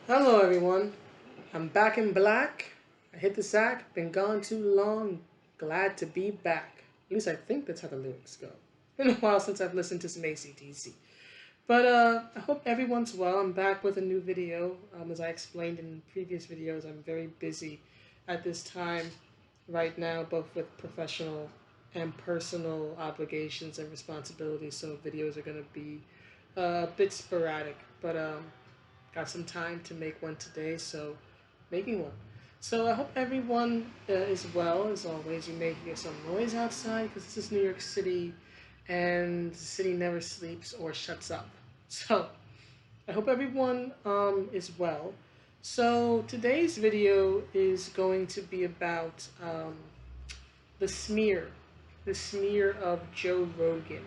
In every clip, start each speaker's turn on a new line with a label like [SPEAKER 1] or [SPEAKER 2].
[SPEAKER 1] Hello everyone, I'm back in black. I hit the sack, been gone too long, glad to be back. At least I think that's how the lyrics go. Been a while since I've listened to some AC/DC. But I hope everyone's well. I'm back with a new video. As I explained in previous videos, I'm very busy at this time right now, both with professional and personal obligations and responsibilities, so videos are going to be a bit sporadic. But got some time to make one today, so making one. So I hope everyone is well. As always, you may hear some noise outside because this is New York City, and the city never sleeps or shuts up. So I hope everyone is well. So today's video is going to be about the smear, the smear of Joe Rogan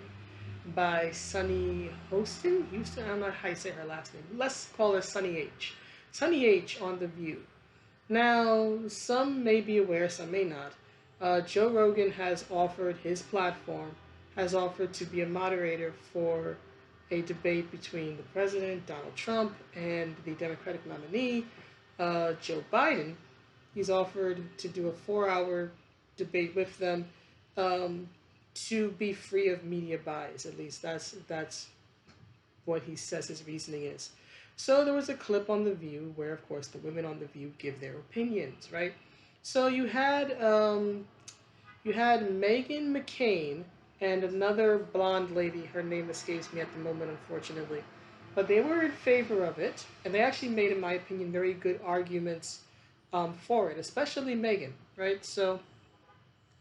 [SPEAKER 1] by Sunny Houston. I don't know how you say her last name. Let's call her Sunny H. Sunny H on The View. Now, some may be aware, some may not. Joe Rogan has offered his platform, has offered to be a moderator for a debate between the president, Donald Trump, and the Democratic nominee, Joe Biden. He's offered to do a 4-hour debate with them um, to be free of media bias. At least that's what he says his reasoning is. So there was a clip on The View where, of course, the women on The View give their opinions, right? So you had Meghan McCain and another blonde lady. Her name escapes me at the moment, unfortunately. But they were in favor of it, and they actually made, in my opinion, very good arguments for it, especially Meghan, right? So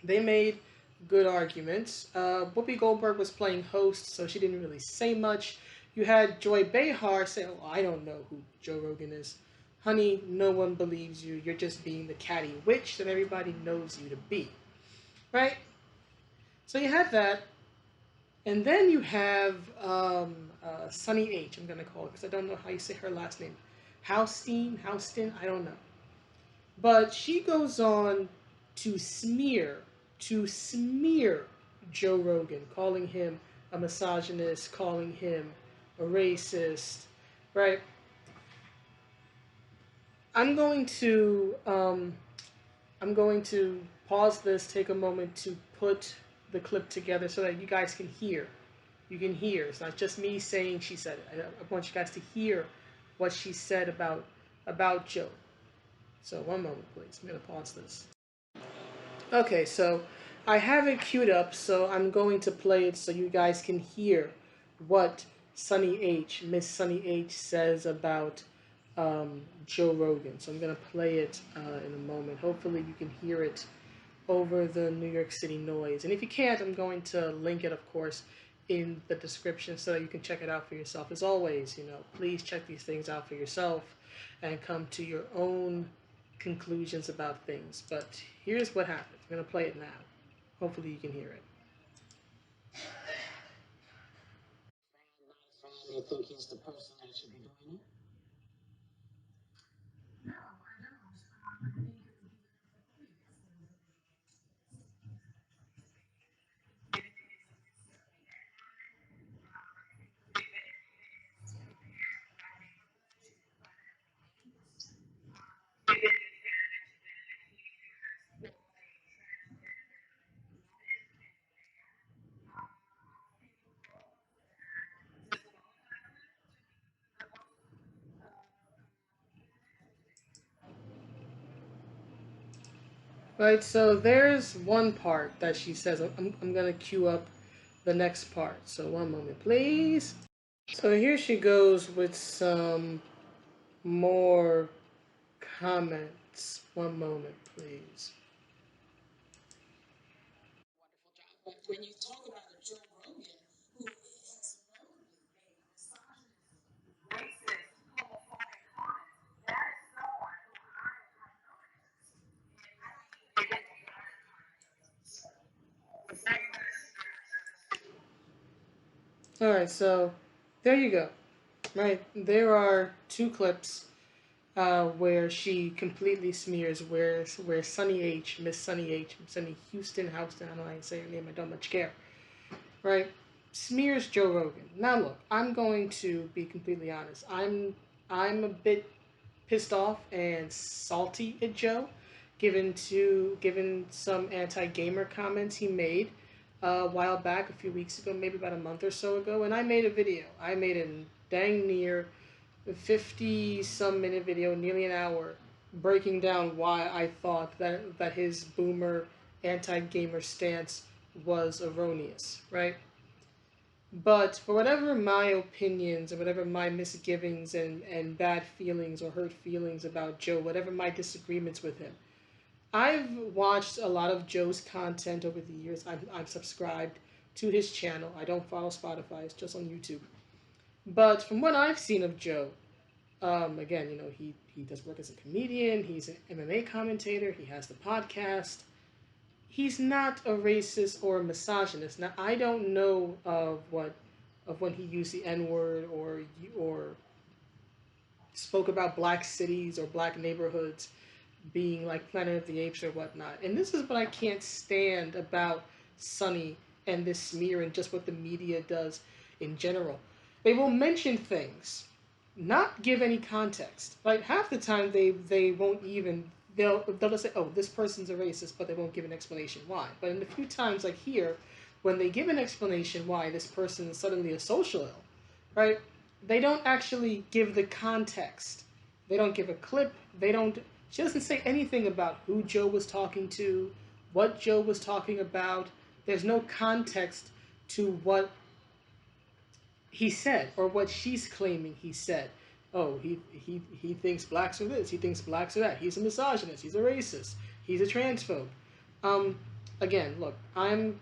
[SPEAKER 1] they made good arguments. Whoopi Goldberg was playing host, so she didn't really say much. You had Joy Behar say, "Oh, I don't know who Joe Rogan is. Honey, no one believes you. You're just being the catty witch that everybody knows you to be." Right? So you had that. And then you have Sunny H, I'm going to call it, because I don't know how you say her last name. Houstin, I don't know. But she goes on to smear Joe Rogan, calling him a misogynist, calling him a racist, right? I'm going to um, I'm going to pause this, take a moment to put the clip together so that you guys can hear. You can hear. It's not just me saying she said it. I want you guys to hear what she said about Joe. So one moment, please. I'm gonna pause this. Okay, so I have it queued up, so I'm going to play it so you guys can hear what Miss Sunny H says about Joe Rogan. So I'm going to play it in a moment. Hopefully you can hear it over the New York City noise. And if you can't, I'm going to link it, of course, in the description so that you can check it out for yourself. As always, please check these things out for yourself and come to your own conclusions about things. But here's what happened. I'm going to play it now. Hopefully you can hear it. You think he's the person that should be doing it? Right, so there's one part that she says. I'm going to cue up the next part. So one moment, please. So here she goes with some more comments. One moment, please. When you talk about a Joe Rogan, who is all right, so there you go. Right, there are two clips where she completely smears. Where Sunny H, Sunny Houston, I don't know how you say her name. I don't much care. Right, smears Joe Rogan. Now look, I'm going to be completely honest. I'm a bit pissed off and salty at Joe, given some anti-gamer comments he made a while back, a few weeks ago, maybe about a month or so ago, and I made a video. I made a dang near 50-some minute video, nearly an hour, breaking down why I thought that his boomer anti-gamer stance was erroneous, right? But for whatever my opinions and whatever my misgivings and bad feelings or hurt feelings about Joe, whatever my disagreements with him, I've watched a lot of Joe's content over the years. I'm subscribed to his channel. I don't follow Spotify. It's just on YouTube. But from what I've seen of Joe, again, he does work as a comedian. He's an MMA commentator. He has the podcast. He's not a racist or a misogynist. Now, I don't know of when he used the N-word or spoke about black cities or black neighborhoods being like Planet of the Apes or whatnot. And this is what I can't stand about Sonny and this smear and just what the media does in general. They will mention things, not give any context. Like half the time they won't even, they'll just say, oh, this person's a racist, but they won't give an explanation why. But in a few times like here, when they give an explanation why this person is suddenly a social ill, right? They don't actually give the context. They don't give a clip. She doesn't say anything about who Joe was talking to, what Joe was talking about. There's no context to what he said or what she's claiming he said. Oh, he thinks blacks are this. He thinks blacks are that. He's a misogynist. He's a racist. He's a transphobe. Again, look, I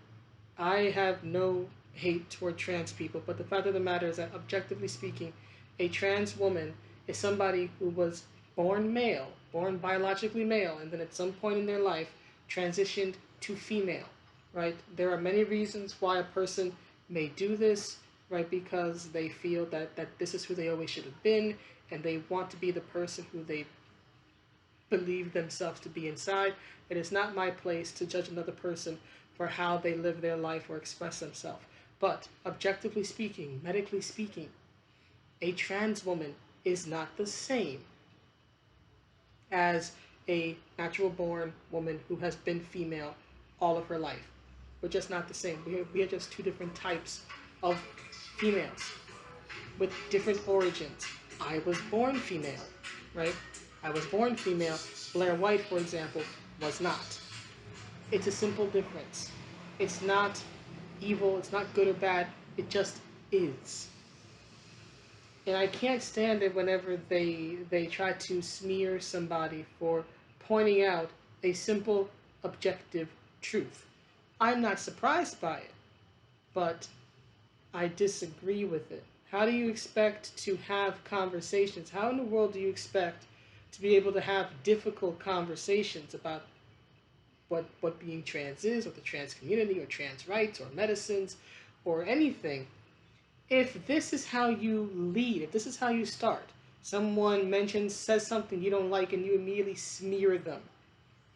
[SPEAKER 1] have no hate toward trans people, but the fact of the matter is that, objectively speaking, a trans woman is somebody who was born male, born biologically male, and then at some point in their life transitioned to female, right? There are many reasons why a person may do this, right? Because they feel that this is who they always should have been, and they want to be the person who they believe themselves to be inside. It is not my place to judge another person for how they live their life or express themselves. But objectively speaking, medically speaking, a trans woman is not the same as a natural born woman who has been female all of her life. We're just not the same. We are just two different types of females with different origins. I was born female, right? I was born female. Blair White, for example, was not. It's a simple difference. It's not evil, it's not good or bad, it just is. And I can't stand it whenever they try to smear somebody for pointing out a simple, objective truth. I'm not surprised by it, but I disagree with it. How do you expect to have conversations? How in the world do you expect to be able to have difficult conversations about what being trans is, or the trans community, or trans rights, or medicines, or anything, if this is how you lead, if this is how you start? Someone says something you don't like, and you immediately smear them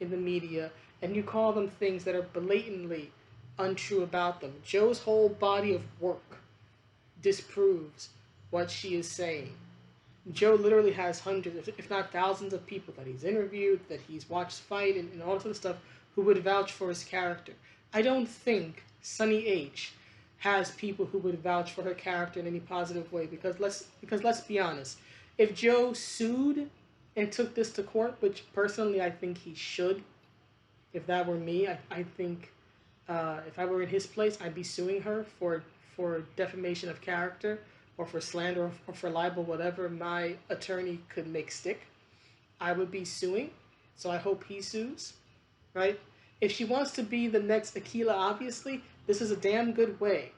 [SPEAKER 1] in the media, and you call them things that are blatantly untrue about them. Joe's whole body of work disproves what she is saying. Joe literally has hundreds, if not thousands, of people that he's interviewed, that he's watched fight, and all this other stuff, who would vouch for his character. I don't think Sunny H has people who would vouch for her character in any positive way, because let's be honest. If Joe sued and took this to court, which personally I think he should, if that were me, I think if I were in his place, I'd be suing her for defamation of character, or for slander, or for libel, whatever my attorney could make stick. I would be suing, so I hope he sues, right? If she wants to be the next Akilah Obviously, this is a damn good way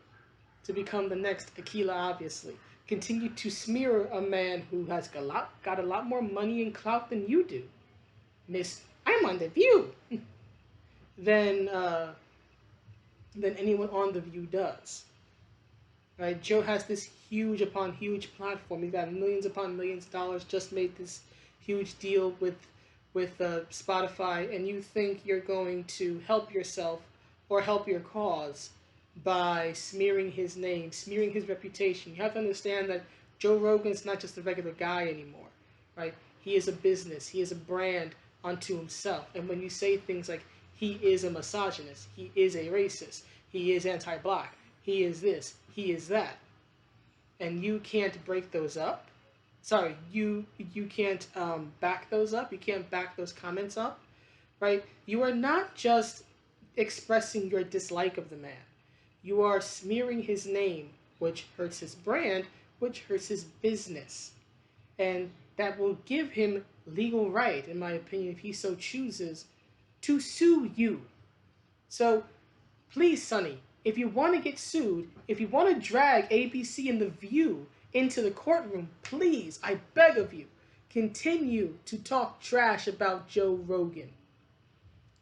[SPEAKER 1] to become the next Akilah Obviously. Continue to smear a man who has got a lot more money and clout than you do, Miss I'm on The View, than anyone on The View does. Right? Joe has this huge upon huge platform. He's got millions upon millions of dollars. Just made this huge deal with Spotify, and you think you're going to help yourself or help your cause by smearing his name, smearing his reputation. You have to understand that Joe Rogan is not just a regular guy anymore, right? He is a business. He is a brand unto himself. And when you say things like, he is a misogynist, he is a racist, he is anti-black, he is this, he is that, and you can't break those up, sorry, you can't back those up, you can't back those comments up, right? You are not just expressing your dislike of the man. You are smearing his name, which hurts his brand, which hurts his business. And that will give him legal right, in my opinion, if he so chooses, to sue you. So please, Sonny, if you want to get sued, if you want to drag ABC and The View into the courtroom, please, I beg of you, continue to talk trash about Joe Rogan.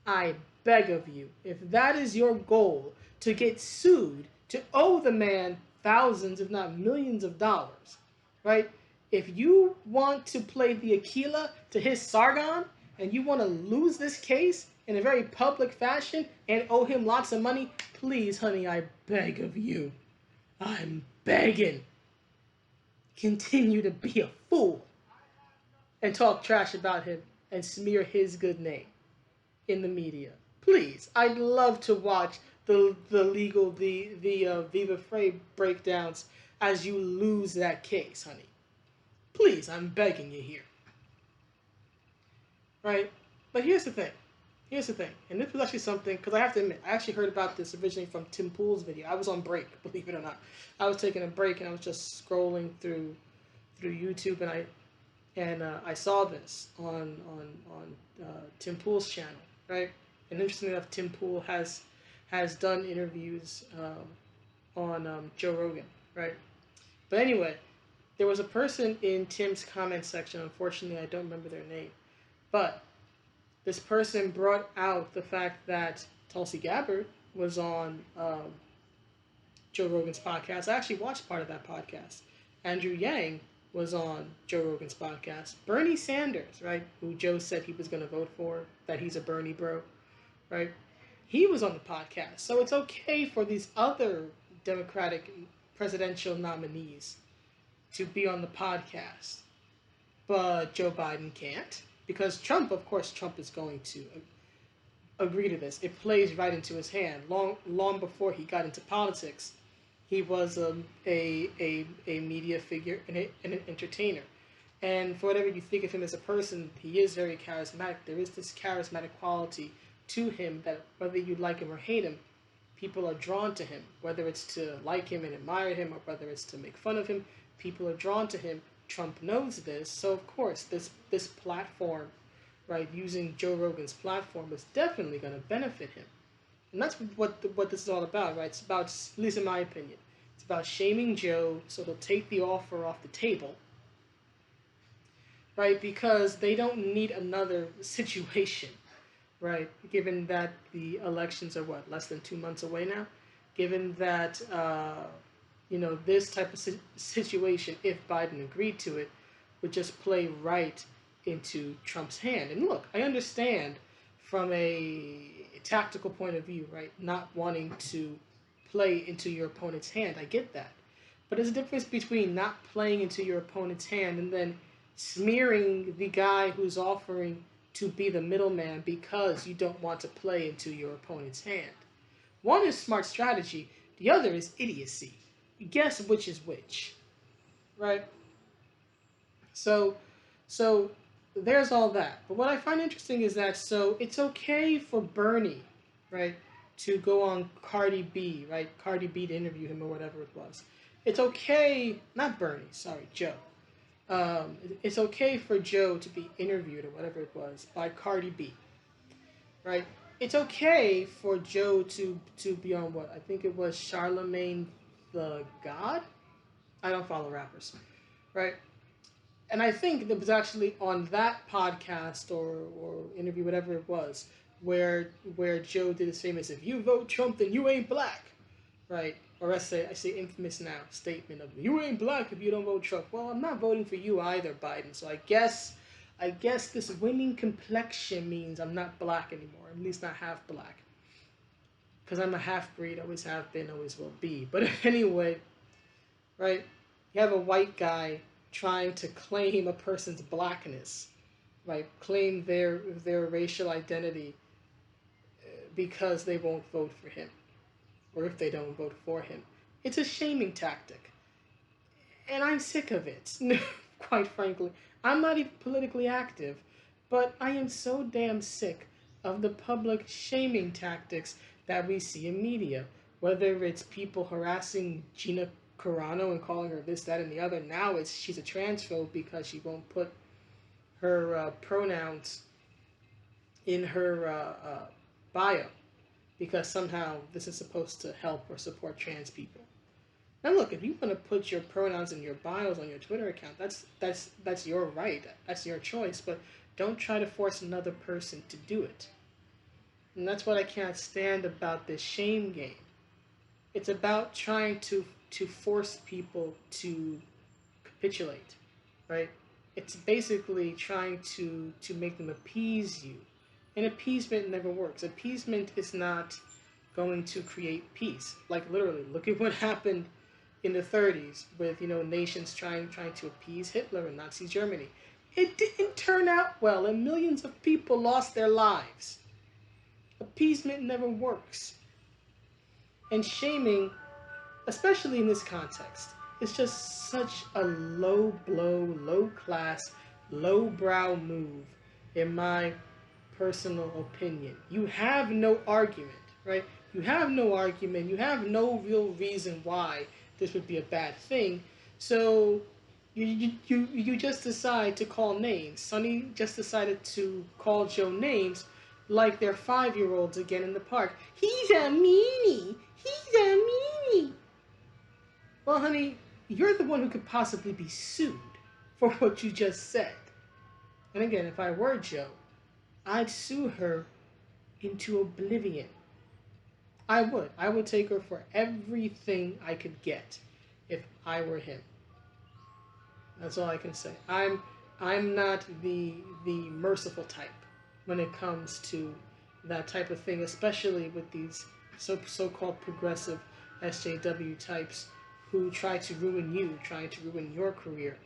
[SPEAKER 1] I beg of you, if that is your goal, to get sued, to owe the man thousands, if not millions of dollars, right? If you want to play the Aquila to his Sargon, and you want to lose this case in a very public fashion and owe him lots of money, please, honey, I beg of you. I'm begging. Continue to be a fool and talk trash about him and smear his good name in the media. Please, I'd love to watch the Viva Frey breakdowns as you lose that case, honey. Please, I'm begging you here. Right? But here's the thing. And this was actually something, because I have to admit, I actually heard about this originally from Tim Pool's video. I was on break, believe it or not. I was taking a break and I was just scrolling through YouTube, and I saw this on Tim Pool's channel, right? And interestingly enough, Tim Pool has done interviews on Joe Rogan, right? But anyway, there was a person in Tim's comment section. Unfortunately, I don't remember their name, but this person brought out the fact that Tulsi Gabbard was on Joe Rogan's podcast. I actually watched part of that podcast. Andrew Yang was on Joe Rogan's podcast. Bernie Sanders, right, who Joe said he was going to vote for, that he's a Bernie bro, right? He was on the podcast. So it's okay for these other Democratic presidential nominees to be on the podcast. But Joe Biden can't. Because Trump, of course, Trump is going to agree to this. It plays right into his hand. Long before he got into politics, he was a media figure and an entertainer. And for whatever you think of him as a person, he is very charismatic. There is this charismatic quality to him that whether you like him or hate him, people are drawn to him. Whether it's to like him and admire him, or whether it's to make fun of him, people are drawn to him. Trump knows this, so of course this platform, right, using Joe Rogan's platform is definitely going to benefit him. And that's what this is all about, right? It's about, at least in my opinion, it's about shaming Joe so they'll take the offer off the table, right? Because they don't need another situation, right? Given that the elections are, less than 2 months away now? Given that, this type of situation, if Biden agreed to it, would just play right into Trump's hand. And look, I understand from a tactical point of view, right, not wanting to play into your opponent's hand. I get that. But there's a difference between not playing into your opponent's hand and then smearing the guy who's offering to be the middleman because you don't want to play into your opponent's hand. One is smart strategy. The other is idiocy. Guess which is which, right? So there's all that. But what I find interesting is that, so it's okay for Bernie, right, to go on Cardi B, right? Cardi B to interview him or whatever it was. It's okay, not Bernie, sorry, Joe. It's okay for Joe to be interviewed or whatever it was by Cardi B, right? It's okay for Joe to be on what? I think it was Charlemagne the God? I don't follow rappers, right? And I think it was actually on that podcast or interview, whatever it was, where Joe did his famous, if you vote Trump, then you ain't black, right? Or I say infamous now statement of, you ain't black if you don't vote Trump. Well, I'm not voting for you either, Biden. So I guess this winning complexion means I'm not black anymore, at least not half black. Because I'm a half-breed, always have been, always will be. But anyway, right? You have a white guy trying to claim a person's blackness, right? Claim their racial identity because they won't vote for him, or if they don't vote for him. It's a shaming tactic. And I'm sick of it, quite frankly. I'm not even politically active, but I am so damn sick of the public shaming tactics that we see in media. Whether it's people harassing Gina Carano and calling her this, that, and the other. Now it's she's a transphobe because she won't put her pronouns in her bio because somehow this is supposed to help or support trans people. Now look, if you want to put your pronouns in your bios on your Twitter account, that's your right. That's your choice, but don't try to force another person to do it. And that's what I can't stand about this shame game. It's about trying to force people to capitulate, right? It's basically trying to make them appease you. And appeasement never works. Appeasement is not going to create peace. Like literally, look at what happened in the 30s with, nations trying to appease Hitler and Nazi Germany. It didn't turn out well, and millions of people lost their lives. Appeasement never works. And shaming, especially in this context, is just such a low blow, low class, low brow move, in my personal opinion. You have no argument, right? You have no argument. You have no real reason why this would be a bad thing. So you just decide to call names. Sonny just decided to call Joe names like they're 5-year-olds again in the park. He's a meanie. He's a meanie. Well, honey, you're the one who could possibly be sued for what you just said. And again, if I were Joe, I'd sue her into oblivion. I would. I would take her for everything I could get if I were him. That's all I can say. I'm not the merciful type when it comes to that type of thing, especially with these so-called progressive SJW types who try to ruin you, trying to ruin your career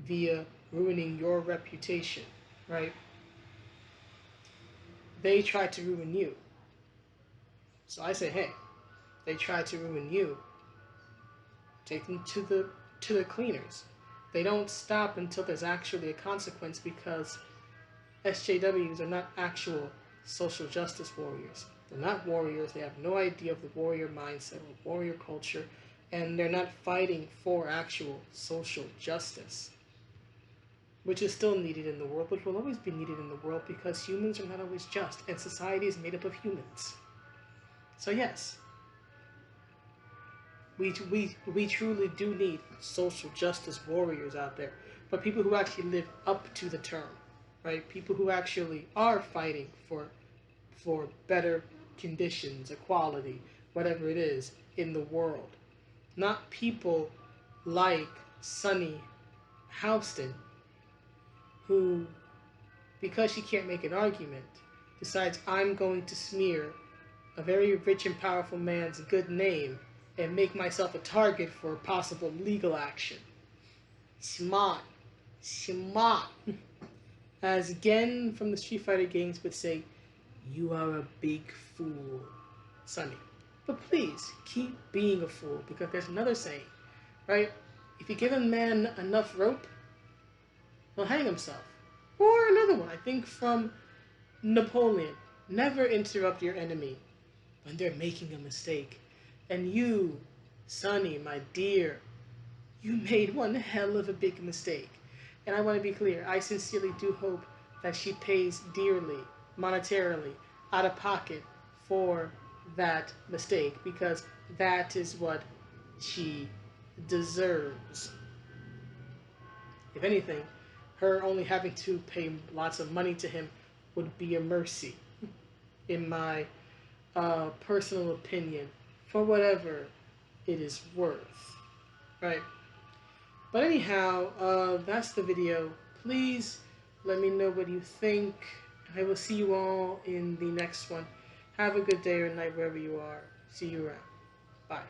[SPEAKER 1] via ruining your reputation, right? They try to ruin you. So I say, hey, they try to ruin you. Take them to the cleaners. They don't stop until there's actually a consequence, because SJWs are not actual social justice warriors. They're not warriors. They have no idea of the warrior mindset or warrior culture, and they're not fighting for actual social justice, which is still needed in the world, which will always be needed in the world, because humans are not always just, and society is made up of humans. So yes, we truly do need social justice warriors out there, but people who actually live up to the term, right? People who actually are fighting for better conditions, equality, whatever it is in the world. Not people like Sunny Hostin, who, because she can't make an argument, decides I'm going to smear a very rich and powerful man's good name and make myself a target for possible legal action. Smart. Smart. As Gen from the Street Fighter games would say, you are a big fool, Sonny. But please, keep being a fool, because there's another saying, right? If you give a man enough rope, he'll hang himself. Or another one, I think from Napoleon. Never interrupt your enemy when they're making a mistake. And you, Sonny, my dear, you made one hell of a big mistake. And I want to be clear, I sincerely do hope that she pays dearly, monetarily, out of pocket for that mistake, because that is what she deserves. If anything, her only having to pay lots of money to him would be a mercy, in my personal opinion, for whatever it is worth, right? But anyhow, that's the video. Please let me know what you think. I will see you all in the next one. Have a good day or night wherever you are. See you around. Bye.